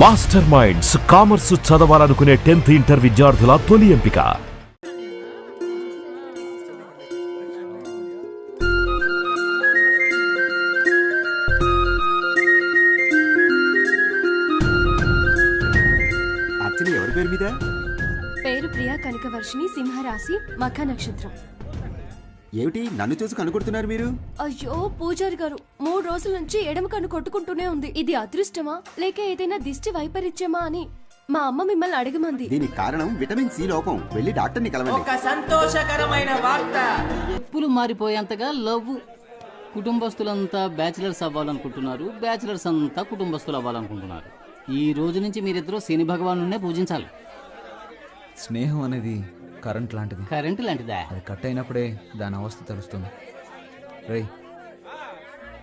Master minds commerce చదవాలనుకునే 10th inter విద్యార్థుల తొలి ఎంపిక. ఎవరి పేరు మీద? పేరు ప్రియా కనకవర్షిణి, సింహరాశి, మఖ నక్షత్రం. ఏమిటి నన్ను చూసి కనుగొడుతున్నారు మీరు? అయ్యో పూజారి గారు, 3 రోజుల నుంచి ఎడమ కన్ను కొట్టుకుంటూనే ఉంది. ఇది అదృష్టమా లేక ఏదైనా దిష్టి వైపరీత్యమా అని మా అమ్మ మిమ్మల్ని అడగమంది. దీనికి కారణం విటమిన్ సి లోపం. వెళ్ళి డాక్టర్ని కలవండి. ఒక సంతోషకరమైన వార్త. ఎప్పులు మారిపోయేంతగా లవ్. కుటుంబస్తులంతా బ్యాచిలర్స్ అవ్వాలనుకుంటున్నారు, బ్యాచిలర్స్ అంతా కుటుంబస్తులు అవ్వాలనుకుంటున్నారు. ఈ రోజు నుంచి మీరిద్దరూ శని భగవానునే పూజించాలి. స్నేహం అనేది కరెంట్ లాంటిది. కరెంటు లాంటిదా? అది కట్ అయినప్పుడే దాని అవస్థ తెలుస్తుంది. రేయ్,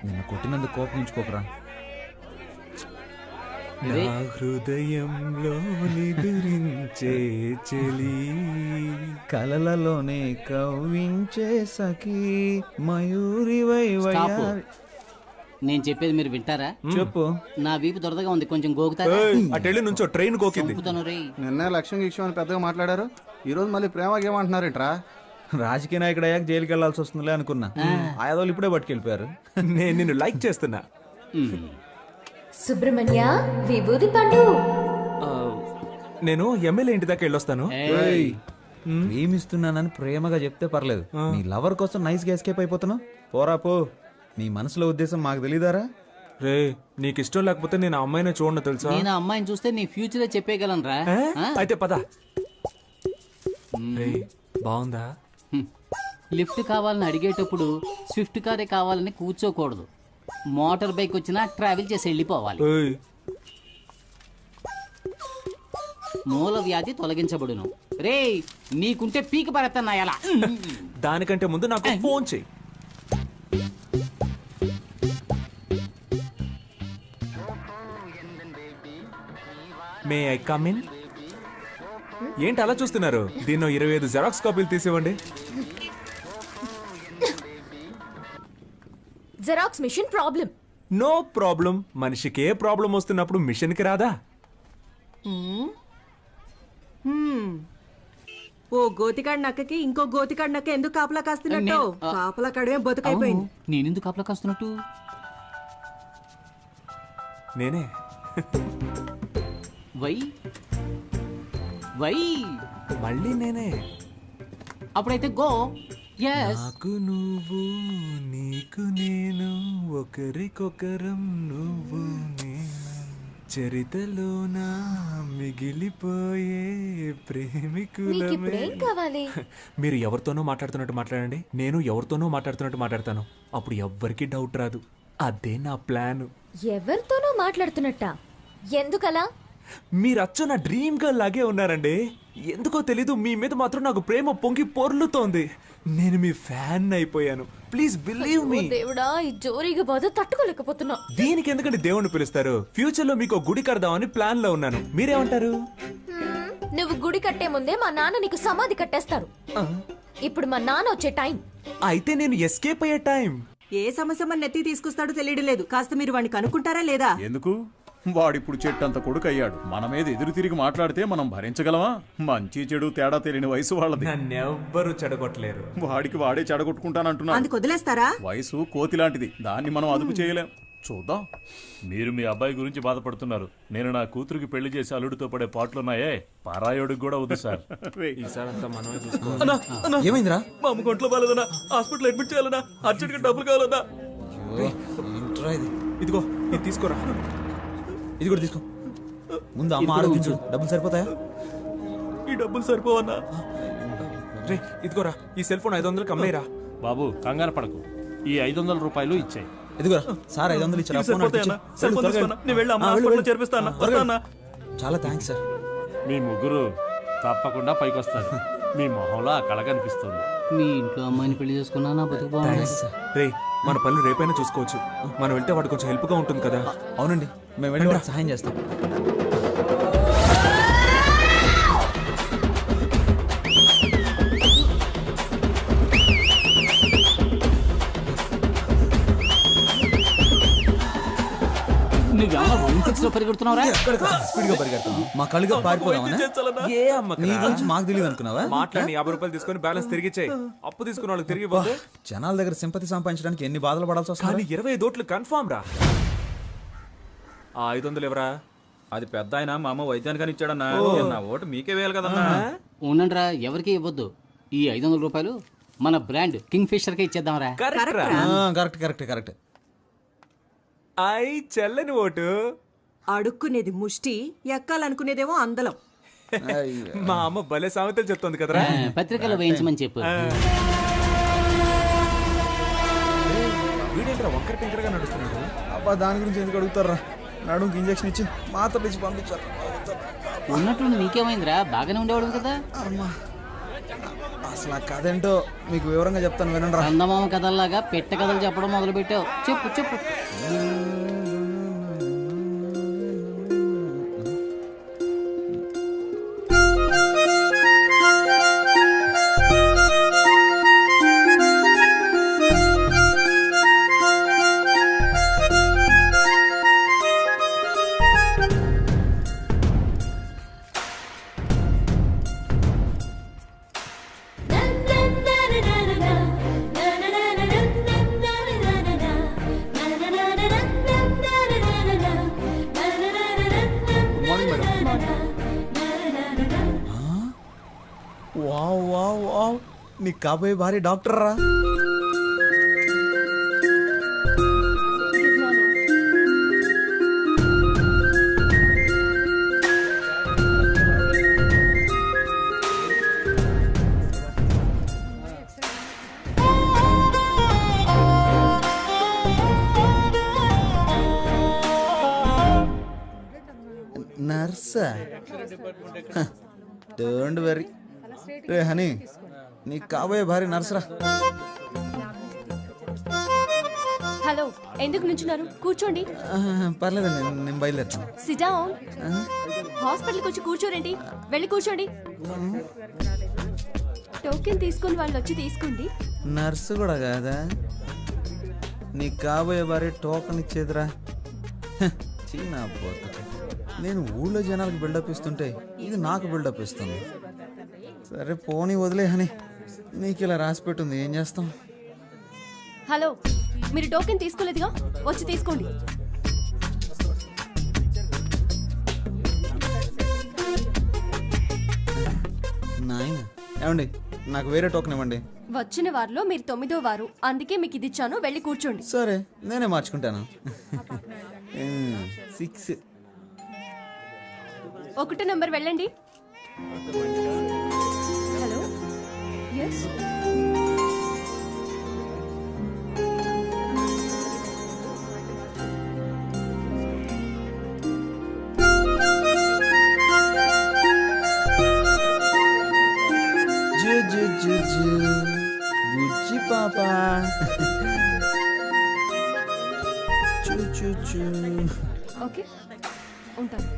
నిన్ను కొట్టినందుకు కోపించుకోకరా. రే. హృదయంలో నిదురించే చెలి, కలలలోనే కవ్వించే సఖీ, మయూరివై స్టాప్. వయ్యారి. నేను చెప్పేది మీరు వింటారా? చెప్పు. నా వీపు దొరదగా ఉంది, కొంచెం గోకుతారా? అటెళ్ళి నుంచో ట్రైన్ గోకింది. చంపుతాను రే. నిన్న లక్ష్యం గిక్ష్యం అని పెద్దగా మాట్లాడారు, ఈ రోజు మళ్ళీ ప్రేమకి ఏమంటున్నారేంట్రా? రాజకీయ నాయకుడు అయ్యాక జైలుకి వెళ్లాల్సి వస్తుందిలే అనుకున్నా. ఆయాదోళ్ళు ఇప్పుడే పట్టుకెళ్ళిపోయారు. నేను నిన్ను లైక్ చేస్తున్నా. సుబ్రహ్మణ్య విభూది పండు. నేను ఎమ్మెల్యే ఇంటి దాకా వెళ్ళొస్తాను. ఏయ్. ప్రేమిస్తున్నానని ప్రేమగా చెప్తే పర్లేదు, నీ లవర్ కోసం నైస్ గా ఎస్కేప్ అయిపోతున్నావు. పోరా పో. నీ మనసులో ఉద్దేశం మాకు తెలీదారా? రే, నీకు ఇష్టం లేకపోతే నేను ఆ అమ్మాయిని చూడను తెలుసా? నేను ఆ అమ్మాయిని చూస్తే నీ ఫ్యూచరే చెప్పేయగలను రా. అయితే పద. రే, బాగుందా? లిఫ్ట్ కావాలని అడిగేటప్పుడు స్విఫ్ట్ కారే కావాలని కూర్చోకూడదు. మోటార్ బైక్ వచ్చినా ట్రావెల్ చేసి వెళ్ళిపోవాలి. ఏయ్, మూల వ్యాధి తొలగించబడును. రే, నీకుంటే పీకి పడతాను ఎలా? దానికంటే ముందు నాకు ఫోన్ చెయ్యి. May I come in? ఏంటి అలా చూస్తున్నారు? దీన్నో 25 జెరాక్స్ కాపీలు తీసివ్వండి. Xerox machine problem. No problem. మనిషికి ఏ ప్రాబ్లం వస్తున్నప్పుడు మిషన్కి రాదా? ఓ గోతికాడి నక్కకి ఇంకో గోతికాడి నక్క ఎందుకు కాపలా కాస్తున్నట్టు? కాపలా కాడమే బతుకైపోయింది. నేనెందుకు కాపలా కాస్తున్నట్టు? నేనే. వై వై మళ్ళీ నేనే. అప్పుడైతే గో. ఎస్. నాకు నువ్వు, నీకు నేను, ఒకరికొకరం నువ్వు నేను, చరితలోన మిగిలిపోయే ప్రేమికులమే. కావాలి మీరు ఎవరితోనో మాట్లాడుతున్నట్టు మాట్లాడండి, నేను ఎవరితోనో మాట్లాడుతున్నట్టు మాట్లాడతాను. అప్పుడు ఎవ్వరికి డౌట్ రాదు. అదే నా ప్లాన్. ఎవరితోనో మాట్లాడుతున్నట్ట? ఎందుకలా? మీరు అచ్చ నా డ్రీమ్ గర్ల్ లాగే ఉన్నారండి. ఎందుకో తెలీదు, మీ మీద మాత్రం నాకు ప్రేమ పొంగి పొర్లుతోంది. నేను మీ ఫ్యాన్ అయిపోయాను. Please believe me. దేవుడా, ఈ జోరీగా బాధ తట్టుకోలేకపోతున్నా. దీనికి ఎందుకంటే దేవుణ్ణి పిలుస్తారు? ఫ్యూచర్ లో మీకు గుడి కడదామని ప్లాన్ లో ఉన్నాను. మీరేమంటారు? నువ్వు గుడి కట్టే ముందే మా నాన్న నీకు సమాధి కట్టేస్తారు. ఇప్పుడు మా నాన్న వచ్చే టైం. అయితే నేను ఎస్కేప్ అయ్యే టైం. ఏ సమస్య మన నెత్తి తీసుకొస్తాడో తెలియడం లేదు. కాస్త మీరు వాడిని కనుక్కుంటారా లేదా? ఎందుకు? వాడిప్పుడు చెట్టంత కొడుకు అయ్యాడు. మన మీద ఎదురు తిరిగి మాట్లాడితే మనం భరించగలమా? మంచి చెడు తేడా తెలియని వయసు వాళ్ళది. నన్నెవ్వరూ చెడగొట్టలేరు. వాడికి వాడే చెడగొట్టుకుంటానంటున్నాడు. అందుకు వదిలేస్తారా? వయసు కోతి లాంటిది, దాన్ని మనం అదుపు చేయలేం. చూద్దాం. మీరు మీ అబ్బాయి గురించి బాధపడుతున్నారు. నేను నా కూతురికి పెళ్లి చేసి అల్లుడితో పడే పాటలున్నాయే, పారాయోడికి కూడా వద్దు సార్. ఈసారి అంతా మనమే చూసుకోవాలి. ఏమైందిరా? మా అమ్మ ఒంట్లో బాలేదన్నా, హాస్పిటల్ అడ్మిట్ చేయాలన్నా, అర్జెంట్ గా డబ్బులు కావాలన్నా. ఇదిగో ఇది తీసుకోరా. ఇది కూడా తీసుకో. ముందు అమ్మ ఆరోగించు. డబ్బులు సరిపోతాయా? ఈ డబ్బులు సరిపోవన్నా? రే, ఇదిగోరా, ఈ సెల్ ఫోన్ 500 కమ్మేరా. బాబు కంగారు పడకు, ఈ 500 రూపాయలు ఇచ్చాయి. ఇదిగోరా సార్, 500 ఇచ్చారా? ఫోన్ అడిగించు. చాలా థ్యాంక్స్ సార్. మీ ముగ్గురు తప్పకుండా పైకొస్తారు. మీ మొహంలో ఆ కళ కనిపిస్తుంది. మీ ఇంట్లో అమ్మాయిని పెళ్లి చేసుకున్నా నా బతుకు బాగుంది. రే, మన పనులు రేపైనా చూసుకోవచ్చు. మనం వెళ్తే వాడు కొంచెం హెల్ప్ గా ఉంటుంది కదా. అవునండి, మేము వెళ్ళి వాడికి సహాయం చేస్తాం. నువ్వేమన్నా అథ్లెటిక్స్ లో పరిగెడుతున్నావురా? స్పీడ్ గా పరిగెడతాను మా కళ్ళుగా పారిపోదామని ఏ అమ్మకి నీ గురించి మాకు తెలియదు అనుకున్నావా మాట్లాడి 50 రూపాయలు తీసుకొని బ్యాలెన్స్ తిరిగిచ్చాయి. అప్పు తీసుకున్న వాళ్ళకి తిరిగి పోతే జనాల దగ్గర సింపతి సంపాదించడానికి ఎన్ని బాధలు పడాల్సి కానీ వస్తుంది 25 ఓట్లు కన్ఫామ్ రా. ఆ 500 ఎవరా? అది పెద్ద ఆయన మా అమ్మ వైద్యానికని ఇచ్చాడన్నా నా ఓటు మీకే వేయాలి కదన్నా ఉండండిరా, ఎవరికి ఇవ్వద్దు. ఈ 500 రూపాయలు మన బ్రాండ్ కింగ్ ఫిషర్ కే ఇచ్చేద్దాంరా. కరెక్ట్ రా. కరెక్ట్ కరెక్ట్ కరెక్ట్ చెల్లని ఓటు. అడుక్కునేది ముష్టి, ఎక్కాలనుకునేదేమో అందలం. మా అమ్మ భలే సామెతలు చెప్తోంది కదరా. పత్రికలో వేయించమని చెప్పు. వీడేంట్రా వంకర టింకరగా నడుస్తున్నాడు. అబ్బా దాని గురించి ఎందుకు అడుగుతారా నడుముకి ఇంజక్షన్ ఇచ్చి మాత్రలు ఇచ్చి పంపించారు ఉన్నట్టుండి నీకేమైందిరా? బాగానే ఉండేవాడు కదా. అసలు ఆ కథ ఏంటో మీకు వివరంగా చెప్తాను వినండి రా చందమామ కథల్లాగా పెట్ట కథలు చెప్పడం మొదలు పెట్టావు. చెప్పు చెప్పు. వావ్ వావ్ వావ్ నీకు కాబోయే భారీ డాక్టర్ రా నర్సా డోంట్ వరీ రే హనీ నీకు కాబోయే భారీ నర్సరా హలో, ఎందుకు నుంచున్నారు? కూర్చోండి. పర్లేదండి నేను బయలుదేరుతాను సిట్ డౌన్. హాస్పిటల్కి వచ్చి కూర్చోరండి. వెళ్ళి కూర్చోండి. టోకెన్ తీసుకుని వాళ్ళు వచ్చి తీసుకోండి. నర్సు కూడా కాదా నీకు కాబోయే భారీ టోకన్ ఇచ్చేదిరా చీనా పోతా నేను ఊళ్ళో జనాలకు బిల్డప్ ఇస్తుంటే ఇది నాకు బిల్డప్ ఇస్తుంది సరే పోనీ వదిలే హనీ నీకు ఇలా రాసి పెట్టుంది ఏం చేస్తాం హలో, మీరు టోకెన్ తీసుకోలేదుగా, వచ్చి తీసుకోండి. నాయన ఏమండి నాకు వేరే టోకెన్ ఇవ్వండి వచ్చిన వారిలో మీరు 9వ వారు, అందుకే మీకు ఇది ఇచ్చాను. వెళ్ళి కూర్చోండి. సరే నేనే మార్చుకుంటాను 6 ఒకటో నంబర్ వెళ్ళండి. Hello, yes. బుజ్జి పాపా చూ చూ చూ ఓకే, ఉంటాను.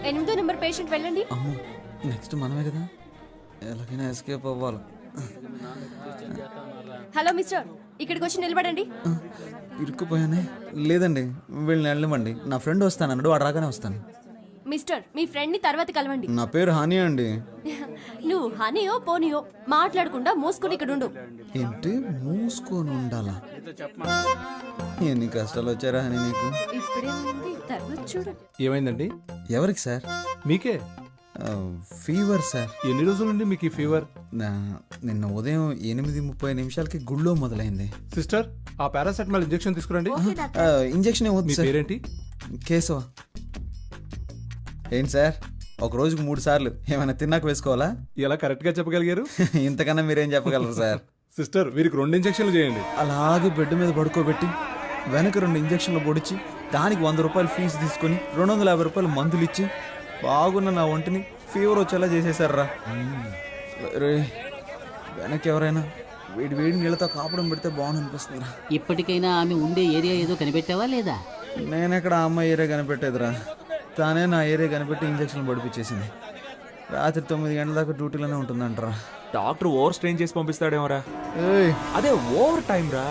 ఎనిమిదో నెంబర్ పేషెంట్ వెళ్ళండి. అమ్మో నెక్స్ట్ మనమే కదా ఎలాగైనా ఎస్కేప్ అవ్వాలి హలో మిస్టర్, ఇక్కడికి వచ్చి నిలబడండి. ఇరుక్కుపోయానే లేదండి వీళ్ళని వెళ్ళమండి నా ఫ్రెండ్ వస్తానన్నాడు వాడు రాగానే వస్తాను మిస్టర్, మీ ఫ్రెండ్ ని తర్వాత కలవండి. నా పేరు హాని అండి నువ్వు హనీయో పోనీయో మాట్లాడకుండా మూసుకుని ఇక్కడ ఉండు. ఏంటి మూసుకొని ఉండాలా ఎన్ని కష్టాలు వచ్చారా హని నీకు ఇప్పుడేమైంది, తర్వాత చూడు. ఏమైందండి? ఎవరికి సార్ మీకే. Fever sir. ఎన్ని రోజుల నుండి మీకు ఈ ఫీవర్? నిన్న ఉదయం 8:30 గుళ్ళో మొదలైంది. సిస్టర్, ఆ పారాసెటమాల్ ఇంజెక్షన్ తీసుకురండి. ఇంజెక్షన్ మీ ఏమవుతుంది సార్? పేరేంటి? కేశవ. ఏంటి సార్ ఒక రోజుకు 3 సార్లు ఏమైనా తిన్నాక వేసుకోవాలా? ఎలా కరెక్ట్ గా చెప్పగలిగారు? ఇంతకన్నా మీరేం చెప్పగలరు సార్? సిస్టర్, వీరికి 2 ఇంజెక్షన్లు చేయండి. అలాగే బెడ్ మీద పడుకోబెట్టి వెనక 2 ఇంజక్షన్లు పొడిచి దానికి 100 రూపాయలు ఫీజు తీసుకొని 250 రూపాయలు మందులు ఇచ్చి బాగున్న నా ఒంటిని ఫీవర్ వచ్చేలా చేసేసారా. రే వెనక్కి ఎవరైనా వేడి వేడి నీళ్ళతో కాపడం పెడితే బాగుంది అనిపిస్తుందిరా. ఇప్పటికైనా ఆమె ఉండే ఏరియా ఏదో కనిపెట్టావా లేదా? నేనెక్కడ ఆ అమ్మాయి ఏరియా కనిపెట్టేదిరా, తానే నా ఏరియా కనిపెట్టి ఇంజక్షన్లు పడిపించేసింది. రాత్రి 9 గంటల దాకా డ్యూటీలోనే ఉంటుందంటరా. డాక్టర్ ఓవర్ స్ట్రెయిన్ చేసి పంపిస్తాడేమోరా. ఏయ్, అదే ఓవర్ టైం రా.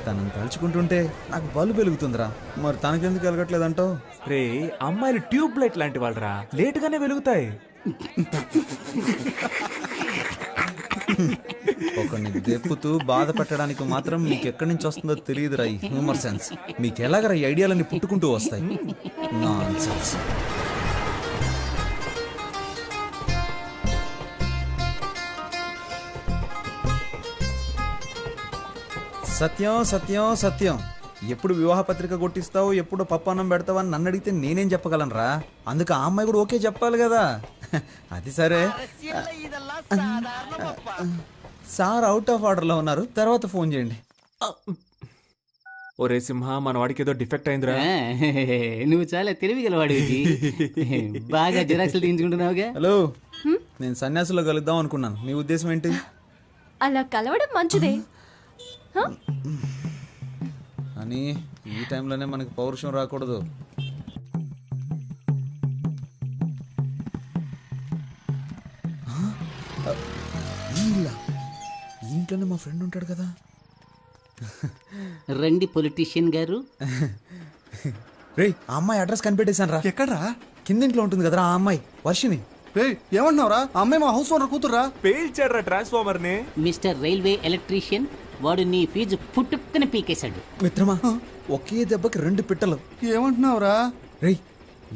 తనని తలుచుకుంటుంటే నాకు బల్బు వెలుగుతుందిరా. మరి తనకెందుకు వెలగట్లేదంటావు? రే, అమ్మాయిలు ట్యూబ్ లైట్ లాంటి వాళ్ళరా, లేటుగానే వెలుగుతాయి. ఒకరిని దెప్పుతూ బాధ పెట్టడానికి మాత్రం మీకు ఎక్కడి నుంచి వస్తుందో తెలియదురా ఈ హ్యూమర్ సెన్స్. మీకు ఎలాగరా ఈ ఐడియాలన్నీ పుట్టుకుంటూ వస్తాయి? నాన్సెన్స్. సత్యం సత్యం సత్యం. ఎప్పుడు వివాహ పత్రిక కొట్టిస్తావు, ఎప్పుడు పప్పు అన్నం పెడతావు అని నన్ను అడిగితే నేనేం చెప్పగలనురా? అందుకు ఆ అమ్మాయి కూడా ఓకే చెప్పాలి కదా. అది సరే, సార్ అవుట్ ఆఫ్ ఆర్డర్లో ఉన్నారు, తర్వాత ఫోన్ చేయండి. ఒరే సింహ, మన వాడికి ఏదో డిఫెక్ట్ అయిందిరా. నువ్వు చాలా తెలివిగలవాడివి. బాగా జిరాక్స్లు తీయించుకుంటున్నావుగా. హలో, నేను సన్యాసులో కలుద్దాం అనుకున్నాను. మీ ఉద్దేశం ఏంటి? అలా కలవడం మంచిదే. హ? అని ఈ టైంలోనే మనకి పౌరుషం రాకూడదు. ఈ ఇంట్లోనే మా ఫ్రెండ్ ఉంటాడు కదా. రండి పొలిటీషియన్ గారు. రే, ఆ అమ్మాయి అడ్రస్ కనిపెట్టేశాను రా. ఎక్కడ్రా? కిందింట్లో ఉంటుంది కదరా ఆ అమ్మాయి, వర్షిని. ఏమన్నావురా? అమ్మాయి మా హౌస్ ఓనర్ కూతుర్రా. పేల్చాడ్రా ట్రాన్స్ఫార్మర్ ని. మిస్టర్ రైల్వే ఎలక్ట్రీషియన్, వాడు నీ ఫీజు పుట్టుక్కని పీకేశాడు. మిత్రమా, ఒకే దెబ్బకి 2 పిట్టలు. ఏమంటున్నావురా? రేయ్,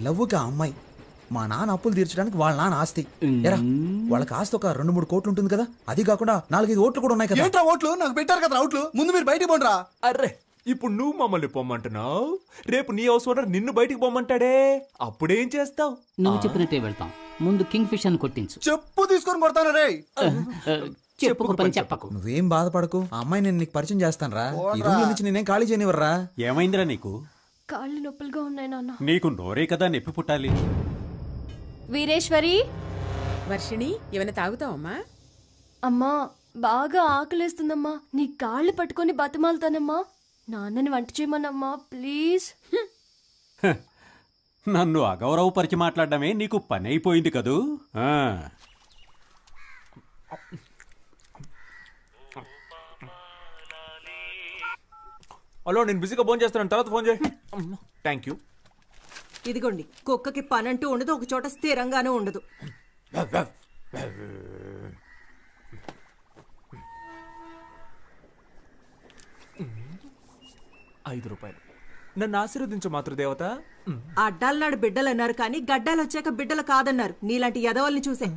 లవ్వుకి ఆ అమ్మాయి మా నాన్న అప్పులు తీర్చడానికి వాళ్ళ నాన్న ఆస్తి. ఎరా, వాళ్ళకి ఆస్తి ఒక 2-3 కోట్లు ఉంటుంది కదా. అది కాకుండా 4-5 ఓట్లు కూడా ఉన్నాయి కదా. ఏంట్రా ఓట్లు? నాకు పెట్టారు కదా అవుట్లు. ముందు మీరు బయటికి పోండిరా. అర్రే, ఇప్పుడు నువ్వు మమ్మల్ని పొమ్మంటున్నావు, రేపు నీ హౌస్ ఓనర్ నిన్ను బయటికి పొమ్మంటాడే, అప్పుడేం చేస్తావు? నువ్వు చెప్పినట్టే వెళ్తాం. ముందు కింగ్ ఫిష్ అని కొట్టించు. చెప్పు తీసుకొని కొడతాను రే. చెప్పుకు పని చెప్పకు. నువ్వేం బాధపడకు, ఆ అమ్మాయి నేను నీకు పరిచయం చేస్తాను రా. ఈ రూమ్ నుంచి నేనేం ఖాళీ చేయనివర్రా. ఏమైందిరా నీకు? కాళ్ళు నొప్పులుగా ఉన్నాయి నాన్న. నీకు నోరే కదా నొప్పి పుట్టాలి. వీరేశ్వరి. వర్షిణి, ఏమైనా తాగుతావమ్మా? అమ్మా, బాగా ఆకలేస్తుందమ్మా. నీ కాళ్ళు పట్టుకొని బతిమాలుతానమ్మా. నాన్నని వంట చేయమనమ్మా ప్లీజ్. నన్ను అగౌరవపరిచి మాట్లాడడమే నీకు పని అయిపోయింది కదూ. హలో, నేను బిజీగా ఫోన్ చేస్తున్నాను, తర్వాత ఫోన్ చేయి. Thank you. ఇదిగోండి, కుక్కకి పనంటూ ఉండదు, ఒక చోట స్థిరంగానూ ఉండదు. ₹5. నన్ను ఆశీర్వదించు మాతృదేవత. అడ్డాలనాడు బిడ్డలు అన్నారు కానీ గడ్డాలు వచ్చాక బిడ్డలు కాదన్నారు. నీలాంటి యదవల్ని చూసే.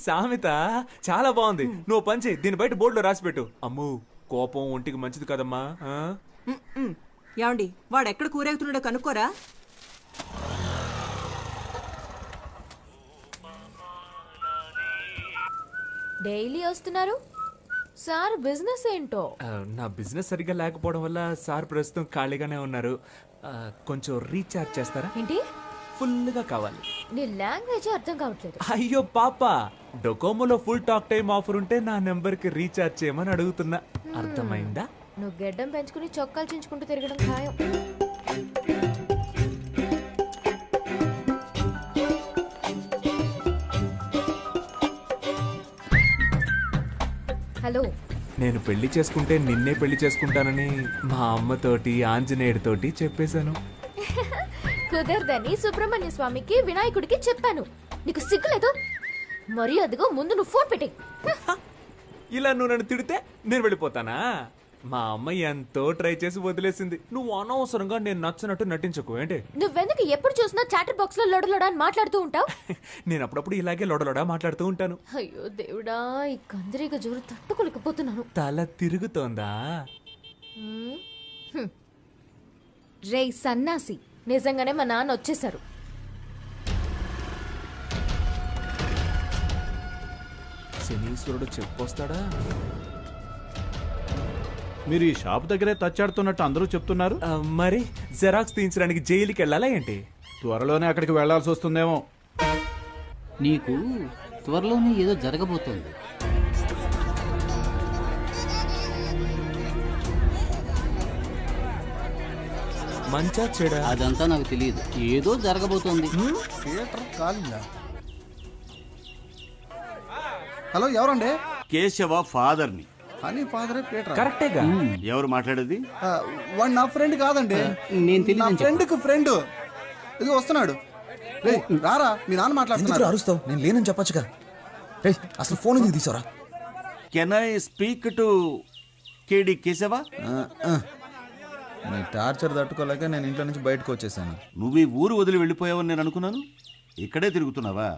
సామెత చాలా బాగుంది. నువ్వు పని చేయి, దీని బయట బోర్డులో రాసి పెట్టు. అమ్ము, కోపం ఒంటికి మంచిది కదమ్మా. ఏమండి, వాడు ఎక్కడ కూరేగుతున్నాడో కనుక్కోరా. డైలీ వస్తున్నారు సార్. బిజినెస్ ఏంటో? నా బిజినెస్ సరిగ్గా లేకపోవడం వల్ల సార్ ప్రస్తుతం ఖాళీగానే ఉన్నారు. కొంచెం రీఛార్జ్ చేస్తారా? ఏంటి? ఫుల్గా కావాలి. నీ లాంగ్వేజ్ అర్థం కావట్లేదు. అయ్యో పాప, డొకోమోలో ఫుల్ టాక్ టైం ఆఫర్ ఉంటే నా నెంబర్కి రీఛార్జ్ చేయమని అడుగుతున్నా. అర్థమైందా? నువ్వు గెడ్డం పెంచుకుని చొక్కాలు చించుకుంటూ తిరగడం ఖాయం. హలో, నేను పెళ్లి చేసుకుంటే నిన్నే పెళ్లి చేసుకుంటానని మా అమ్మతోటి ఆంజనేయుడితోటి చెప్పేశాను. కుదరదని సుబ్రహ్మణ్య స్వామికి వినాయకుడికి చెప్పాను. నీకు సిగ్గులేదు? మరి అదిగో ముందు నువ్వు ఫోన్ పెట్టే. ఇలా నువ్వు నన్ను తిడితే నేను వెళ్ళిపోతానా? మా అమ్మ ఎంతో ట్రై చేసి వదిలేసింది. నువ్వు అనవసరంగా నేను నచ్చినట్టు నటించకు. ఏంటి? నువ్వెందుకు ఎప్పుడు చూసినా చాటర్ బాక్స్ లో లొడలొడ అని మాట్లాడుతూ ఉంటావు? నేను అప్పుడప్పుడు ఇలాగే లొడలొడా మాట్లాడుతూ ఉంటాను. అయ్యో దేవుడా, ఈ కందిరీగ జోరు తట్టుకోలేకపోతున్నాను. తల తిరుగుతోందా? రే సన్నాసి, నిజంగానే మా నాన్న వచ్చేసారు. శనీశ్వరుడు చెప్పొస్తాడా? మీరు ఈ షాప్ దగ్గరే తచ్చాడుతున్నట్టు అందరూ చెప్తున్నారు. మరి జెరాక్స్ తీయించడానికి జైలుకి వెళ్ళాలా ఏంటి? త్వరలోనే అక్కడికి వెళ్లాల్సి వస్తుందేమో. నీకు త్వరలోనే ఏదో జరగబోతోంది. మంచా చెడా? అదంతా నాకు తెలియదు, ఏదో జరగబోతోంది. పీటర్ కాలిందా? హలో, ఎవరండి? కేశవ ఫాదర్ని. అని ఫాదరే పీటర్. కరెక్టేగా. ఎవరు మాట్లాడేది? వాడు నా ఫ్రెండ్ కాదండి, నేను నా తెలియదు. ఫ్రెండ్కి ఫ్రెండ్. ఇది వస్తున్నాడు. రేయ్, రారా, మీ నాన్న ఎందుకు మాట్లాడుతున్నారు. అరుస్తావు? నేను లేనని చెప్పొచ్చుగా. రే, అసలు ఫోన్ ఎందుకు తీసారా? కెన్ ఐ స్పీక్ టు కేడి కేశవ? నీ టార్చర్ తట్టుకోలేక నేను ఇంట్లో నుంచి బయటకు వచ్చేసాను. నువ్వు ఈ ఊరు వదిలి వెళ్ళిపోయావని నేను అనుకున్నాను. ఇక్కడే తిరుగుతున్నావా?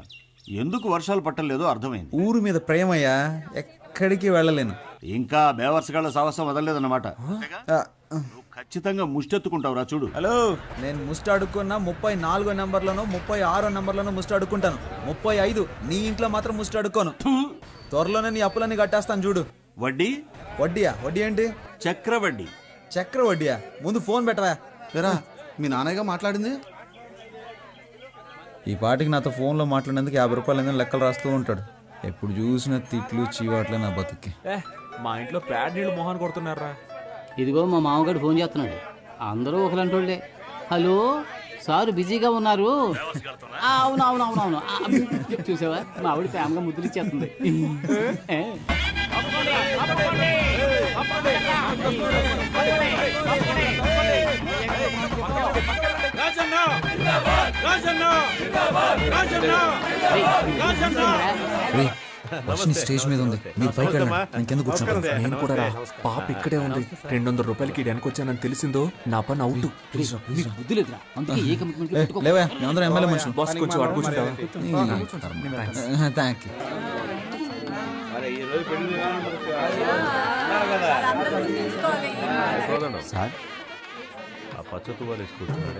ఎందుకు వర్షాలు పట్టలేదో అర్థమైంది. ఊరు మీద ప్రేమయ్యా, ఎక్కడికి వెళ్ళలేను. ఇంకా బేవర్సగాళ్ళ సాహసం వదలలేదన్నమాట. నువ్వు ఖచ్చితంగా ముష్టెత్తుకుంటావురా చూడు. హలో, నేను ముస్ట్ అడుక్కున్నా 34 నెంబర్లోనో 36 నెంబర్లోనో ముస్ట్ అడుక్కుంటాను. 35 నీ ఇంట్లో మాత్రం ముస్ట్ అడుక్కోను. త్వరలోనే నీ అప్పులన్నీ కట్టేస్తాను చూడు. వడ్డీ? వడ్డీయా? వడ్డీ ఏంటి? చక్రవడ్డీ. చక్ర వడ్డీయా? ముందు ఫోన్ పెట్టవా. లేరా, మీ నాన్నగా మాట్లాడింది. ఈ పాటికి నాతో ఫోన్లో మాట్లాడినందుకు 50 రూపాయలు ఏదైనా లెక్కలు రాస్తూ ఉంటాడు. ఎప్పుడు చూసిన తిట్లు చీవాట్లే నా బతుక్కి. మా ఇంట్లో ప్యాడ్ నీళ్ళు మొహాన్ కొడుతున్నారా? ఇదిగో మా మామగారు ఫోన్ చేస్తున్నాడు. అందరూ ఒకలంటోళ్ళే. హలో సార్, బిజీగా ఉన్నారు? అవునవునవునవును. చూసావా, మా ఆవిడ ప్రేమగా ముద్దులు ఇచ్చేస్తుంది. స్టేజ్ మీద ఉంది, మీరు పైకి వెళ్ళండి, ఇంకెందుకు కూర్చుంటారు? నేను కూడా రా. పాప ఇక్కడే ఉంది. 200 రూపాయలకి వెనక్కి వచ్చానని తెలిసిందో నా పని అవుట్. మీకు బుద్ధి లేదురా, అందుకే ఏ కమిట్మెంట్ పెట్టుకో. లేవా, మేమందరం ఎమ్మెల్యే మనుషులు. బాస్ కొంచెం అడుగు కూర్చుంటావా? Thank you. సార్, ఆ పచ్చ తువ్వాలు వేసుకుంటున్నాడు.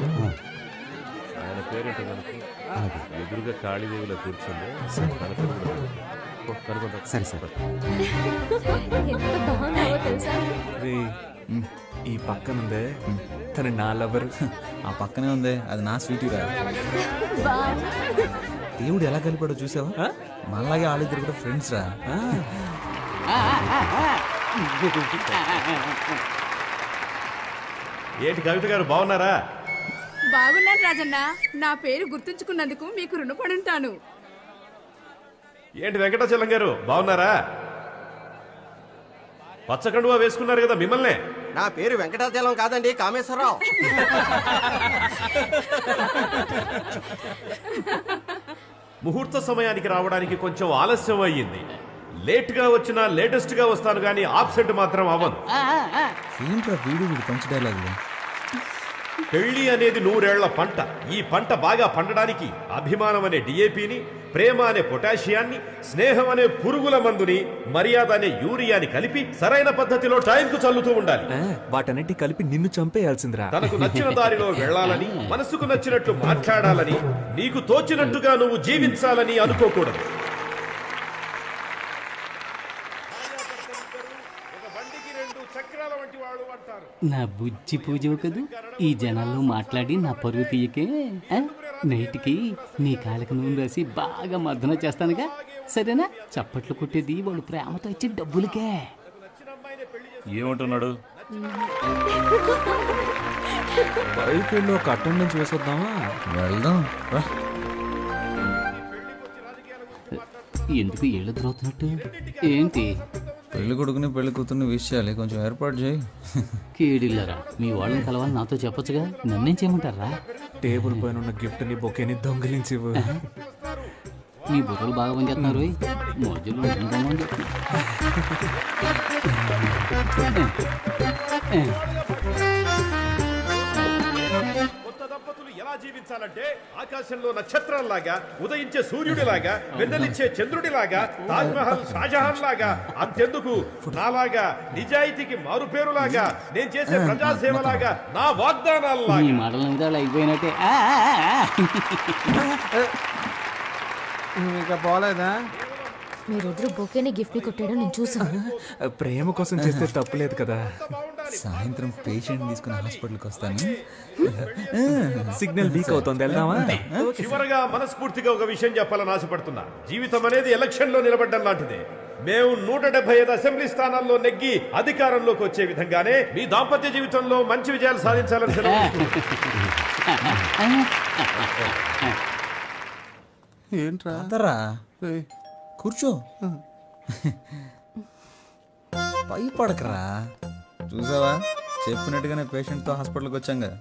ఆయన పేరేంటో కనుక ఎదురుగా కాళీదేవిలో కూర్చుంది. సరే సార్. ఎంత బాగున్నావో తెలుసా? రే, ఈ పక్కనుందే తను నా లవర్. ఆ పక్కనే ఉంది, అది నా స్వీటీ రా. వావ్. దేవుడు ఎలా కలిపాడో చూసావా? మనలాగే వాళ్ళిద్దరు కూడా ఫ్రెండ్స్ రా. ఏంటి కవిత గారు, బాగున్నారా? బాగున్నాను రాజన్న, నా పేరు గుర్తుంచుకున్నందుకు మీకు రుణపడి ఉంటాను. ఏంటి వెంకటాచలం గారు, బాగున్నారా? పచ్చకండువా వేసుకున్నారు కదా, మిమ్మల్నే. నా పేరు వెంకటాచలం కాదండి, కామేశ్వరరావు. ముహూర్త సమయానికి రావడానికి కొంచెం ఆలస్యం అయ్యింది. లేట్గా వచ్చినా లేటెస్ట్గా వస్తాను కానీ ఆబ్సెంట్ మాత్రం అవ్వను. ఏంట్రా వీడు పంచ్ డైలాగులు? పెళ్లి అనేది 100 ఏళ్ల పంట. ఈ పంట బాగా పండడానికి అభిమానం అనే డిఏపిని, ప్రేమ అనే పొటాషియాన్ని, స్నేహం అనే పురుగుల మందుని, మర్యాద అనే యూరియాని కలిపి సరైన పద్ధతిలో టైంకు చల్లుతూ ఉండాలి. వాటన్నిటి కలిపి నిన్ను చంపేయాల్సిందిరా. తనకు నచ్చిన దారిలో వెళ్ళాలని, మనసుకు నచ్చినట్లు మాట్లాడాలని, నీకు తోచినట్టుగా నువ్వు జీవించాలని అనుకోకూడదు. నా బుజ్జి పూజ కదూ, ఈ జనాల్లో మాట్లాడి నా పరువు తీయకే. నైట్కి నీ కాళ్ళకి నూనె రాసి బాగా మర్దన చేస్తానుగా, సరేనా? చప్పట్లు కొట్టేది వాళ్ళు ప్రేమతో ఇచ్చే డబ్బులకే. ఏమంటున్నాడు? బైక్ వెళ్ళి ఒక అటెండెన్స్ వేసొద్దామా? వెళ్దాం రా. ఎందుకు ఏళ్ళు ద్రోతున్నట్టు ఏంటి? పెళ్లి కొడుకుని పెళ్లి కూతుర్ని విష్ చేయాలి, కొంచెం ఏర్పాటు చేయి. కేడిల్లరా, మీ వాళ్ళని కలవాలి నాతో చెప్పొచ్చుగా, నన్నేం చేయమంటారా? టేబుల్ పైన ఉన్న గిఫ్ట్ ని బొకేని దొంగిలించి మీ బుర్రలు బాగా పనిచేస్తున్నారు. మధ్యలో కొత్త దంపతులు ఎలా జీవించాలంటే ఆకాశంలో నక్షత్రాల్లాగా, ఉదయించే సూర్యుడిలాగా, వెన్నెలిచ్చే చంద్రుడిలాగా, తాజ్మహల్ షాజహాన్ లాగా, అంతెందుకు నాలాగా, నిజాయితీకి మారు పేరులాగా, నేను చేసే ప్రజాసేవలాగా, నా వాగ్దానాల్లాగా. మీ మాటల మీద అయిపోయినట్టే. ఇంకా పోలేదా? మీరిద్దరు బొకేని గిఫ్ట్ ని కొట్టడం నేను చూసాను. ప్రేమ కోసం చేస్తే తప్పులేదు కదా. సాయంత్రం పేషెంట్ తీసుకుని హాస్పిటల్కి వస్తాను. సిగ్నల్ వీక్ అవుతుంది, వెళ్దామా? చివరగా మనస్ఫూర్తిగా ఒక విషయం చెప్పాలని ఆశపడుతున్నా. జీవితం అనేది ఎలక్షన్ లో నిలబడ్డం లాంటిదే. మేము 175 అసెంబ్లీ స్థానాల్లో నెగ్గి అధికారంలోకి వచ్చే విధంగానే మీ దాంపత్య జీవితంలో మంచి విజయాలు సాధించాలని సెలవు. ఏంట్రా అందరా రేయ్, కూర్చో. పై పడకరా. చూసావా, చెప్పినట్టుగానే పేషెంట్తో హాస్పిటల్కి వచ్చాం కదా.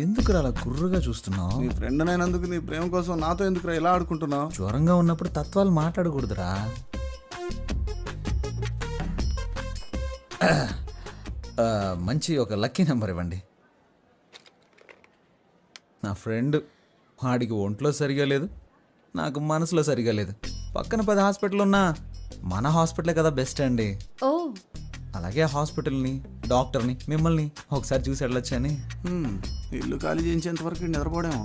ఎందుకు అలా గుర్రుగా చూస్తున్నావు? నీ ఫ్రెండ్ అయినందుకు నీ ప్రేమ కోసం నాతో ఎందుకురా ఇలా ఆడుకుంటున్నావు? జ్వరంగా ఉన్నప్పుడు తత్వాలు మాట్లాడకూడదురా. మంచి ఒక లక్కీ నెంబర్ ఇవ్వండి. నా ఫ్రెండ్, వాడికి ఒంట్లో సరిగా లేదు, నాకు మనసులో సరిగా లేదు. పక్కన 10 హాస్పిటల్ ఉన్నా మన హాస్పిటలే కదా బెస్ట్ అండి. ఓ అలాగే హాస్పిటల్ని, డాక్టర్ని, మిమ్మల్ని ఒకసారి చూసి వెళ్ళొచ్చని. ఇల్లు ఖాళీ చేయించేంత వరకు నిద్రపోడేమో.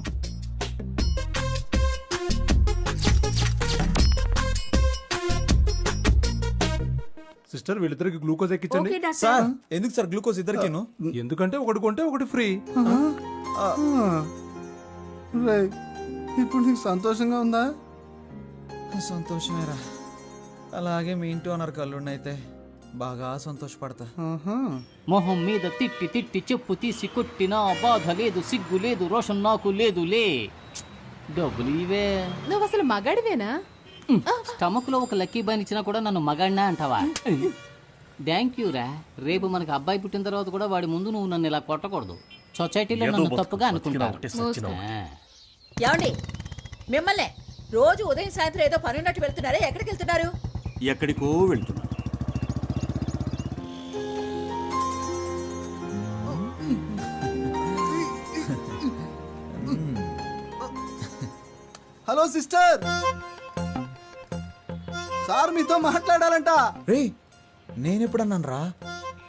సిస్టర్ వీళ్ళిద్దరికి గ్లూకోజ్ ఎక్కించండి. సార్ ఎందుకు సార్ గ్లూకోజ్ ఇద్దరికేను? ఎందుకంటే ఒకటి కొంటే ఒకటి ఫ్రీ. రేయ్, ఇప్పుడు నీకు సంతోషంగా ఉందా? సంతోషమేరా. అలాగే మీ ఇంటి ఓనర్ కళ్ళున్నైతే బాగా సంతోషపడతా. మొహం మీద తిట్టి తిట్టి చెప్పు తీసి కొట్టినా బాధ లేదు, సిగ్గు లేదు, రోషన్ నాకు లేదులే. డబ్బులు ఇవే. నువ్వు అసలు మగాడివేనా? స్టమక్ లో ఒక లక్కీ బాయ్ ఇచ్చినా కూడా నన్ను మగాడినా అంటావా? థ్యాంక్ యూ రా. రేపు మనకు అబ్బాయి పుట్టిన తర్వాత కూడా వాడి ముందు నువ్వు నన్ను ఇలా కొట్టకూడదు. సొసైటీలో నన్ను తప్పుగా అనుకుంటారు. ఏమండి, మిమ్మల్ని రోజు ఉదయం సాయంత్రం ఏదో పని ఉన్నట్టు వెళ్తున్నారే, ఎక్కడికి వెళ్తున్నారు? ఎక్కడికో వెళ్తున్నా. హలో సిస్టర్, సార్ మీతో మాట్లాడాలంట. రే, నేనెప్పుడన్నాను రా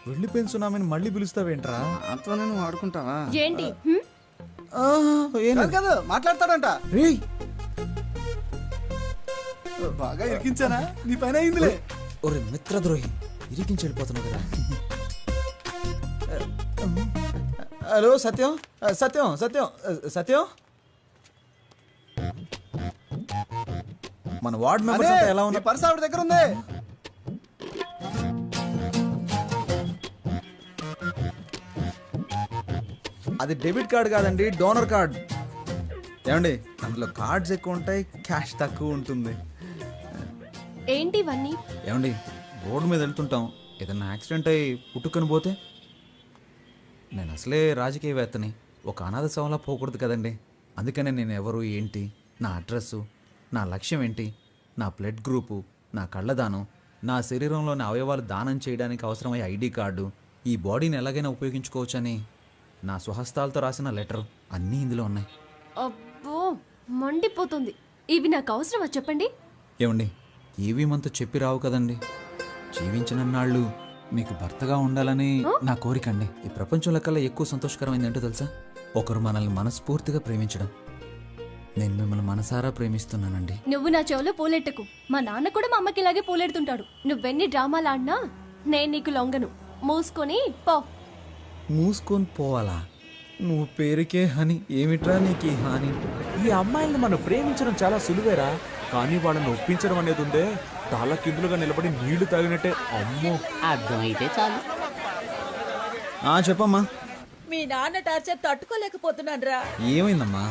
వెళ్ళిపోయిన సునామీని మళ్ళీ పిలుస్తావేంట్రా? అంతా నేను ఆడుకుంటావా? ఏంటి కాదు కాదు, మాట్లాడతాడంట. రే, బాగా ఇరికించానా? నీ పైన అయిందిలే. ఒరే మిత్రద్రోహి, ఇరికించి వెళ్ళిపోతున్నావు కదా. హలో సత్యం, సత్యం, సత్యం, సత్యం. మన వార్డ్ మెంబర్స్ అంతా ఎలా ఉన్నారు? పర్స్ ఆవిడ దగ్గర ఉంది. అది డెబిట్ కార్డ్ కాదండి, డోనర్ కార్డ్. ఏమండి, అందులో కార్డ్స్ ఎక్కువ ఉంటాయి, క్యాష్ తక్కువ ఉంటుంది. ఏంటి ఇవన్నీ? ఏమండి, రోడ్డు మీద వెళ్తుంటాం, ఏదైనా యాక్సిడెంట్ అయ్యి పుట్టుకొని పోతే? నేను అసలే రాజకీయవేత్తని, ఒక అనాథ శవంలా పోకూడదు కదండి. అందుకనే నేను ఎవరు, ఏంటి, నా అడ్రస్సు, నా లక్ష్యం ఏంటి, నా బ్లడ్ గ్రూపు, నా కళ్ళదానం, నా శరీరంలోని అవయవాలు దానం చేయడానికి అవసరమయ్యే ఐడి కార్డు, ఈ బాడీని ఎలాగైనా ఉపయోగించుకోవచ్చని నా స్వహస్తాలతో రాసిన లెటర్ అన్నీ ఇందులో ఉన్నాయి. అబ్బో మండిపోతుంది. ఇవి నాకు అవసరమా చెప్పండి? ఏమండి, ఏవి మనతో చెప్పి రావు కదండి. జీవించినన్నాళ్ళు మీకు భర్తగా ఉండాలని నా కోరికండి. ఈ ప్రపంచంలో కల్లా ఎక్కువ సంతోషకరమైంది ఏంటో తెలుసా? ఒకరు మనల్ని మనస్ఫూర్తిగా ప్రేమించడం. నేను మిమ్మల్ని మనసారా ప్రేమిస్తున్నానండి. నువ్వు నా చెవులో పూలెట్టకు. మా నాన్న కూడా మా అమ్మకి ఇలాగే పూలెడుతుంటాడు. నువ్వెన్ని డ్రామాలు ఆడినా నేను నీకు లొంగను. మూసుకొని పో. మూసుకొని పోవాలా? నువ్వు పేరుకే హని, ఏమిట్రా నీకు ఈ హాని? ఈ అమ్మాయిల్ని మనం ప్రేమించడం చాలా సులువేరా, కానీ వాళ్ళని ఒప్పించడం అనేది ఉందే, తాళ్ళ కిందులుగా నిలబడి నీళ్లు తాగినట్టే. అమ్మో, అర్థమైతే చాలు. చెప్పమ్మా. మీ నాన్న టార్చర్ తట్టుకోలేకపోతున్నాను రా. ఏమైందమ్మా?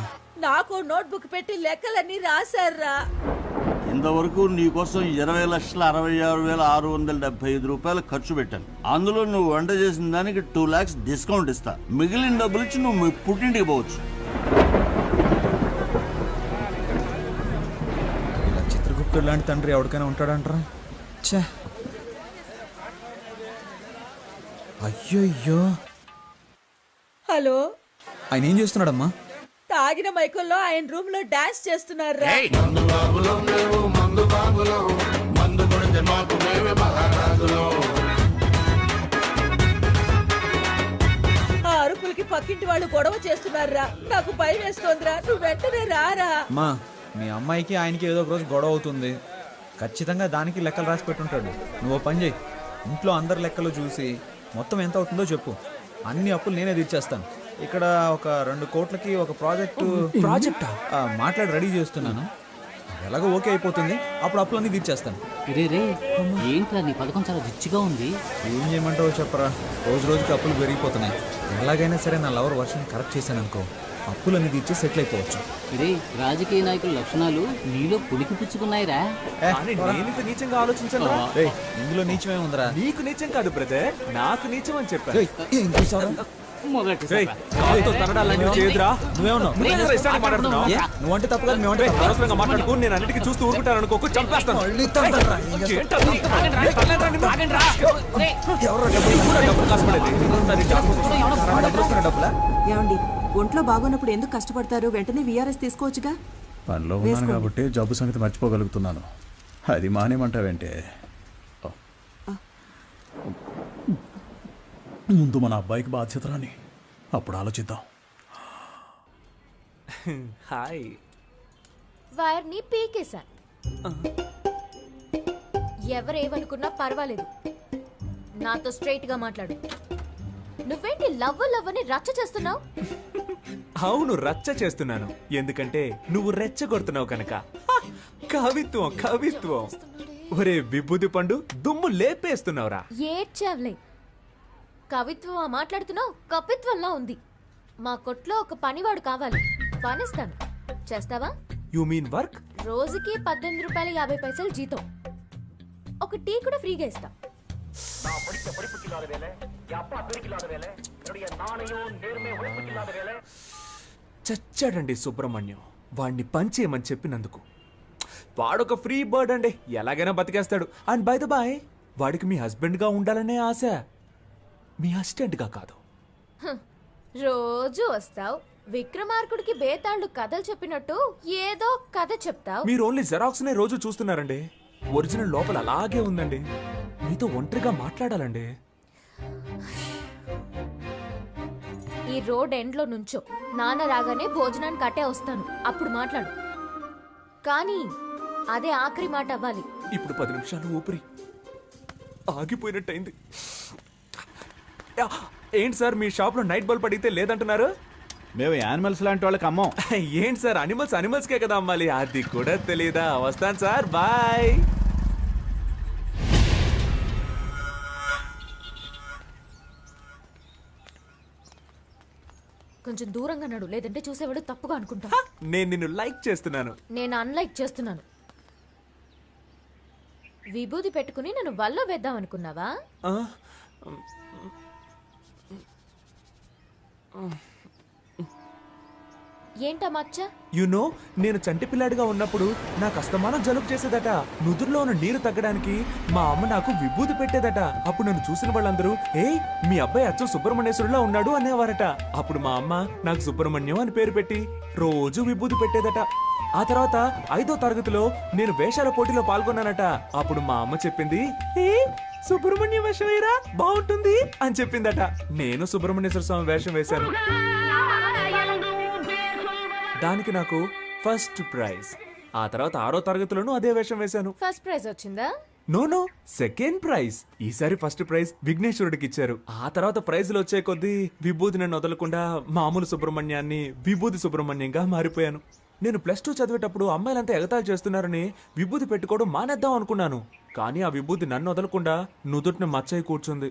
నాకు నోట్బుక్ పెట్టి లెక్కలన్నీ రాశారా. ఇంతవరకు నీకోసం 20,66,675 రూపాయలు ఖర్చు పెట్టాను. అందులో నువ్వు వంట చేసిన దానికి 2 lakhs డిస్కౌంట్ ఇస్తా. మిగిలిన డబ్బులు ఇచ్చి నువ్వు మీ పుట్టింటికి పోవచ్చు. ఇలా చిత్రగుప్తుడు లాంటి తండ్రి ఎవరికైనా ఉంటాడంటారా? ఛే, అయ్యో. హలో, ఆయన ఏం చేస్తున్నాడమ్మా? తాగిన మైకుల్లో ఆయన రూమ్ లో డాన్స్ చేస్తున్నారా. ఆ అరుపులకి పక్కింటి వాళ్ళు గొడవ చేస్తున్నారా. నాకు భయం వేస్తోందిరా. నువ్వు వెంటనే రారా. అమ్మా, మీ అమ్మాయికి ఆయనకి ఏదో ఒక రోజు గొడవ అవుతుంది. ఖచ్చితంగా దానికి లెక్కలు రాసి పెట్టుంటాడు. నువ్వు పని చేయి, ఇంట్లో అందరి లెక్కలు చూసి మొత్తం ఎంత అవుతుందో చెప్పు. అన్ని అప్పులు నేనే తీర్చేస్తాను. ఇక్కడ ఒక 2 కోట్లకి ఒక ప్రాజెక్టు ప్రాజెక్టా? మాట్లాడి రెడీ చేస్తున్నాను. ఎలాగో ఓకే అయిపోతుంది, అప్పుడు అప్పులన్నీ తీర్చేస్తాను. రే ఏంట్రా నీ పథకం చాలా రిచ్గా ఉంది. ఏం చేయమంటావో చెప్పరా, రోజు రోజుకి అప్పులు పెరిగిపోతున్నాయి. ఎలాగైనా సరే నా లవర్ వర్షన్ కరెక్ట్ చేశాను అనుకో, అప్పులన్నీ తీర్చి సెటిల్ అయిపోవచ్చు. రే రాజకీయ నాయకుల లక్షణాలు నీలో పులికి పుచ్చుకున్నాయిరా. కానీ నేను ఇంత నీచంగా ఆలోచించను. రేయ్, ఇందులో నీచమే ఉందిరా. నీకు నీచం కాదు బ్రదర్, నాకు నీచం అని చెప్పాను. రేయ్, ఏం చూసావురా? మొదటి కాలుతో తనడాలన్నీ చేయదురా. నువ్వేమన్నావు? నువ్వేంద్రా ఇష్టానికి మాట్లాడుతున్నావు? ఏ, నువ్వంటే తప్పు కాదు, మేమంటే తప్పు. అనవసరంగా మాట్లాడుకో. నేను అన్నిటికీ చూస్తూ ఊరుకుంటాను అనుకోకు, చంపేస్తాను. మళ్ళీ తండ్రా, ఏం చేస్తావు? ఏంటో తనలేదురా నిన్ను. ఎవర్రా డబ్బులు? కూడా డబ్బులు కాసుపడేది. ఆ డబ్బులు వస్తున్న డబ్బులా? ఏమండి, ఒంట్లో బాగోనప్పుడు ఎందుకు కష్టపడతారు? వెంటనే విఆర్ఎస్ తీసుకోవచ్చుగా. పనిలో ఉన్నాను కాబట్టి జబ్బు సంగతి మర్చిపోగలుగుతున్నాను. అది మానేమంటావేంటే? ముందు మన అబ్బాయికి బాధ్యత రాని, అప్పుడు ఆలోచిద్దాం. హాయ్. వైర్ని పీకేశాను. ఎవరేమనుకున్నా పర్వాలేదు, నాతో స్ట్రైట్ గా మాట్లాడు. నువ్వేంటి లవ్ అని రచ్చ చేస్తున్నావు? అవును, రచ్చ చేస్తున్నాను. ఎందుకంటే నువ్వు రెచ్చగొడుతున్నావు కనుక. కవిత్వం కవిత్వం. ఒరే విభూతి పండు, దుమ్ము లేపేస్తున్నావురా. ఏడ్చావులే. కవిత్వం మాట్లాడుతున్నావు, కవిత్వంలా ఉంది. మా కొట్లో ఒక పనివాడు కావాలి, పనిస్తాను. చేస్తావా? You mean work? రోజుకి 18 రూపాయలు 50 పైసలు జీతం. ఒక టీ కూడా ఫ్రీగా ఇస్తా. చచ్చాడండి సుబ్రహ్మణ్యం, వాడిని పంచేయమని చెప్పినందుకు. వాడొక ఫ్రీ బర్డ్ అండి, ఎలాగైనా బతికేస్తాడు. అండ్ బై ద బాయ్, వాడికి మీ హస్బెండ్ గా ఉండాలనే ఆశ, మీ అసిస్టెంట్ గా కాదు. రోజు వస్తావు, విక్రమార్కుడికి బేతాళుడు కథలు చెప్పినట్టు ఏదో కథ చెప్తావు. మీరు ఓన్లీ జెరాక్స్ నే రోజు చూస్తున్నారండి. ఒరిజినల్ లోపల అలాగే ఉందండి. మీతో ఒంటరిగా మాట్లాడాలండి. ఈ రోడ్ ఎండ్ లో నుంచో, నాన్న రాగానే భోజనానికి అట్టే వస్తాను, అప్పుడు మాట్లాడు. కానీ అదే ఆఖరి మాట అవ్వాలి. ఇప్పుడు 10 నిమిషాలు ఊపిరి ఆగిపోయినట్టయింది. యా, ఏంటి సార్ మీ షాప్ లో నైట్ బల్బ్ అడిగితే లేదంటున్నారు? మేము యానిమల్స్ లాంటి వాళ్ళకి అమ్మం. ఏంటి సార్, అనిమల్స్కే కదా అమ్మాలి, అది కూడా తెలీదా? వస్తాను సార్, బాయ్. కొంచెం దూరంగా నడు, లేదంటే చూసేవాడు తప్పుగా అనుకుంటా. నేను నిన్ను లైక్ చేస్తున్నాను. నేను అన్లైక్ చేస్తున్నాను. విభూది పెట్టుకుని నన్ను వల్ల వేద్దాం అనుకున్నావా? ఆ? ఏంటా మచ్చ? యునో, నేను చంటి పిల్లాడిగా ఉన్నప్పుడు నాకు అస్తమానం జలుబు చేసేదట. నుదురులో ఉన్న నీరు తగ్గడానికి మా అమ్మ నాకు విభూతి పెట్టేదట. అప్పుడు నన్ను చూసిన వాళ్ళందరూ, ఏయ్ మీ అబ్బాయి అచ్చం సుబ్రహ్మణ్యేశ్వరులా ఉన్నాడు అనేవారట. అప్పుడు మా అమ్మ నాకు సుబ్రహ్మణ్యం అని పేరు పెట్టి రోజు విభూతి పెట్టేదట. ఆ తర్వాత 5వ తరగతిలో నేను వేషాల పోటీలో పాల్గొన్నానట. అప్పుడు మా అమ్మ చెప్పింది, ఏ సుబ్రహ్మణ్య వేషం వేయరా, బాగుంటుంది అని చెప్పిందట. నేను సుబ్రహ్మణ్యేశ్వర స్వామి వేషం వేశాను. దానికి నాకు ఫస్ట్ ప్రైజ్. ఆ తర్వాత 6వ తరగతిలోనూ అదే వేషం వేశాను. ఫస్ట్ ప్రైజ్ వచ్చిందా? No, second prize. ఈసారి ఫస్ట్ ప్రైజ్ విఘ్నేశ్వరుడికి ఇచ్చారు. ఆ తర్వాత ప్రైజులు వచ్చే కొద్దీ విభూతి నన్ను వదలకుండా మామూలు సుబ్రహ్మణ్యాన్ని విభూతి సుబ్రహ్మణ్యంగా మారిపోయాను. నేను +2 చదివేటప్పుడు అమ్మాయిలంతా ఎగతాళి చేస్తున్నారని విభూతి పెట్టుకోవడం మానేద్దాం అనుకున్నాను. కానీ ఆ విభూతి నన్ను వదలకుండా నుదుటిని మచ్చయి కూర్చుంది.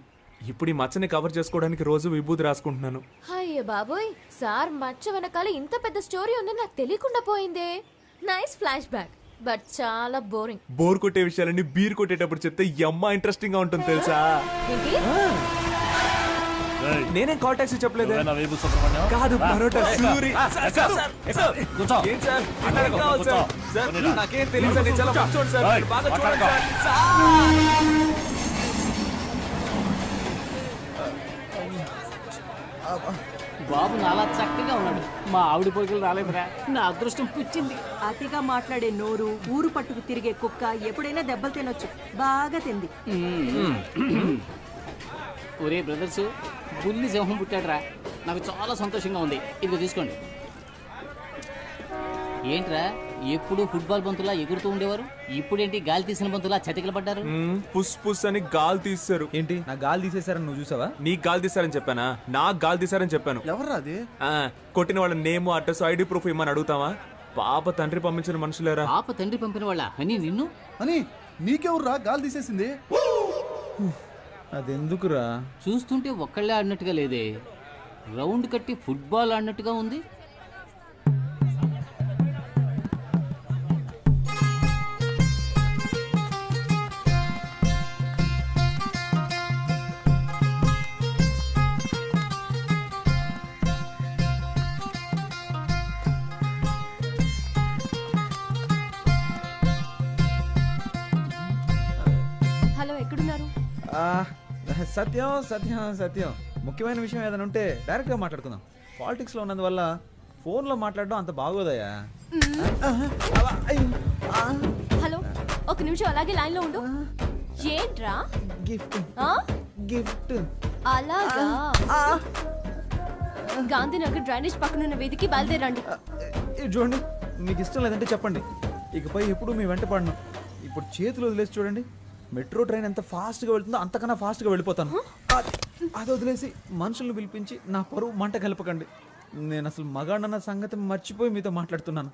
ఇప్పుడు ఈ మచ్చని కవర్ చేసుకోవడానికి రోజు విభూతి రాసుకుంటున్నాను. అయ్యే బాబోయ్, సార్ మచ్చ వెనకాల ఇంత పెద్ద స్టోరీ ఉందని నాకు తెలియకుండా పోయిందే. నైస్ ఫ్లాష్ బ్యాక్, బట్ చాలా బోరింగ్. బోర్ కొట్టే విషయాలన్నీ బీర్ కొట్టేటప్పుడు చెప్తే యమ్మ ఇంట్రెస్టింగ్ గా ఉంటుంది తెలుసా? నేనేం కాల్ టాక్సీ చెప్పలేదు. కాదు, పరోటా సూరి. ఏం సార్, అక్కడ కావాలి సార్. సార్, నాకేం తెలియదు సార్, నేను చాలా మంచోడు సార్, మీరు బాగా చూడండి సార్. బాబు నాలా చక్కగా ఉన్నాడు, మా ఆవిడ పోలికలు రాలేదురా. నా అదృష్టం పుచ్చింది. అతిగా మాట్లాడే నోరు, ఊరు పట్టుకు తిరిగే కుక్క ఎప్పుడైనా దెబ్బలు తినొచ్చు. బాగా తింది. ఒరే బ్రదర్స్, బుల్లి సింహం పుట్టాడురా. నాకు చాలా సంతోషంగా ఉంది. ఇదిగో తీసుకోండి. ఏంట్రా ఎప్పుడు ఫుట్బాల్ బంతులా ఎగురుతూ ఉండేవారు, ఇప్పుడేంటి గాలి తీసిన బంతులా చతికిల పడ్డారు? పుస్ పుస్ అని గాలి తీస్తారు. ఏంటి నా గాలి తీసేశారని నువ్వు చూసావా? నీకు గాలి తీసారని చెప్పానా? నాకు గాలి తీసారని చెప్పాను. ఎవర్రా అది? కొట్టిన వాళ్ళ నేమ్, అడ్రస్, ఐడి ప్రూఫ్ ఇమ్మని అడుగుతావా? పాప తండ్రి పంపించిన మనుషులేరా. పాప తండ్రి పంపిన వాళ్ళ అని నిన్ను అని నీకెవర్రా గాలి తీసేసింది? అదెందుకురా? చూస్తుంటే ఒక్కళ్ళే ఆడినట్టుగా లేదే, రౌండ్ కట్టి ఫుట్బాల్ ఆడినట్టుగా ఉంది. హలో, ఎక్కడున్నారు? సత్యం సత్యం సత్యం, ముఖ్యమైన విషయం ఏదైనా ఉంటే డైరెక్ట్గా మాట్లాడుకుందాం. పాలిటిక్స్లో ఉన్నందువల్ల ఫోన్లో మాట్లాడడం అంత బాగోదయ్యా. హలో, ఒక నిమిషం అలాగే లైన్లో ఉండు. ఏంట్రా? గిఫ్ట్ ఆ? గిఫ్ట్. అలాగా? గాంధీనగర్ డ్రైనేజ్ పక్కనున్న వీధికి బయలుదేరండి. ఇది చూడండి, మీకు ఇష్టం లేదంటే చెప్పండి, ఇకపై ఎప్పుడు మీ వెంట పడను. ఇప్పుడు చేతులు వదిలేసి చూడండి, మెట్రో ట్రైన్ ఎంత ఫాస్ట్గా వెళ్తుందో అంతకన్నా ఫాస్ట్గా వెళ్ళిపోతాను. అది వదిలేసి మనుషులను పిలిపించి నా పరువు మంట కలపకండి. నేను అసలు మగాడన్న సంగతి మర్చిపోయి మీతో మాట్లాడుతున్నాను.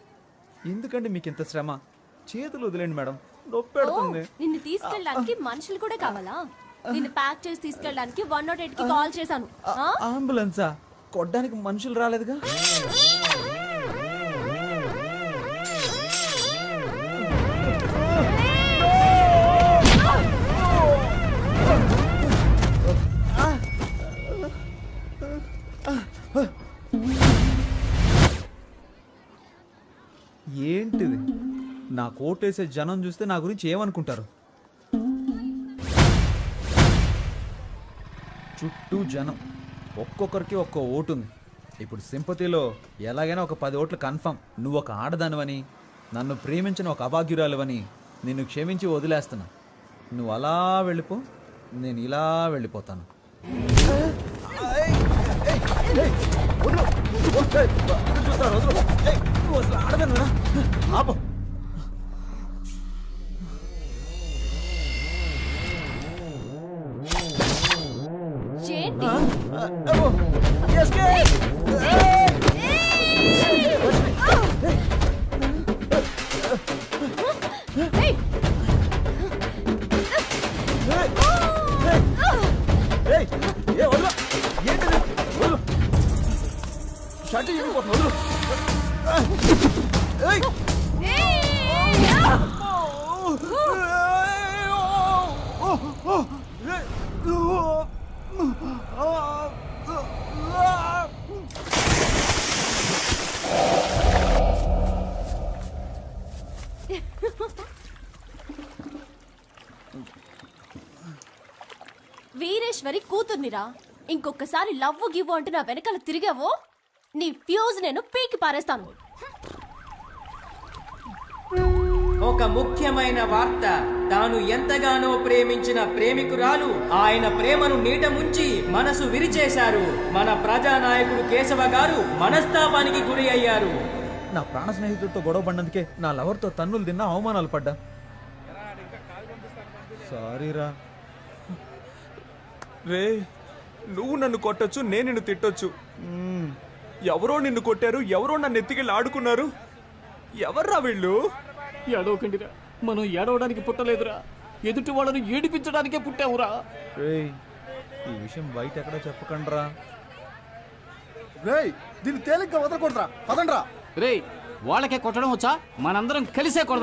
ఎందుకండి మీకు ఇంత శ్రమ? చేతులు వదిలేండి మేడం, నొప్పి పెడుతుంది. నిన్ను తీసుకెళ్ళడానికి మనుషులు కూడా కావాలా? నిన్ను ప్యాక్ చేసి తీసుకెళ్ళడానికి 108 కి కాల్ చేశాను. అంబులెన్సా? కొట్టడానికి మనుషులు రాలేదుగా. ఏంటిది? నా కోటేసే జనం చూస్తే నా గురించి ఏమనుకుంటారు? చుట్టూ జనం, ఒక్కొక్కరికి ఒక్కో ఓటు ఉంది. ఇప్పుడు సింపతిలో ఎలాగైనా ఒక 10 ఓట్లు కన్ఫర్మ్. నువ్వు ఒక ఆడదానివని, నన్ను ప్రేమించిన ఒక అభాగ్యురాలువని నిన్ను క్షమించి వదిలేస్తున్నా. నువ్వు అలా వెళ్ళిపో, నేను ఇలా వెళ్ళిపోతాను. ఏంటి? వీరేశ్వరి కూతుర్నిరా. ఇంకొకసారి లవ్వు గివ్వు అంటూ నా వెనకాల తిరిగావో నీ ఫ్యూజ్ నేను పీకి పారేస్తాను. ఒక ముఖ్యమైన వార్త. తాను ఎంతగానో ప్రేమించిన ప్రేమికురాలు ఆయన ప్రేమను నీట ముంచి మనసు విరిచేశారు. మన ప్రజానాయకుడు కేశవ గారు మనస్తాపానికి గురి అయ్యారు. నా ప్రాణ స్నేహితుడితో గొడవ పడినందుకే నా లవర్తో తన్నులు తిన్నా, అవమానాలు పడ్డా. సారీరా. రే, నువ్వు నన్ను కొట్టొచ్చు, నేను నిన్ను తిట్టొచ్చు. ఎవరో నిన్ను కొట్టారు, ఎవరో నన్ను ఎత్తికెళ్ళి ఆడుకున్నారు. ఎవర్రా వీళ్ళు? ఏడవకండిరా, మనం ఏడవడానికి పుట్టలేదురా, ఎదుటి వాళ్ళను ఏడిపించడానికే పుట్టావురా. ఈ విషయం బయట ఎక్కడ చెప్పకండ్రా. రేయ్, దీన్ని తేలిగ్గా వదలకూడదురా, పదండ్రా. రేయ్, వాళ్ళకే కొట్టడం వచ్చా? మనందరం కలిసే కొడదాం.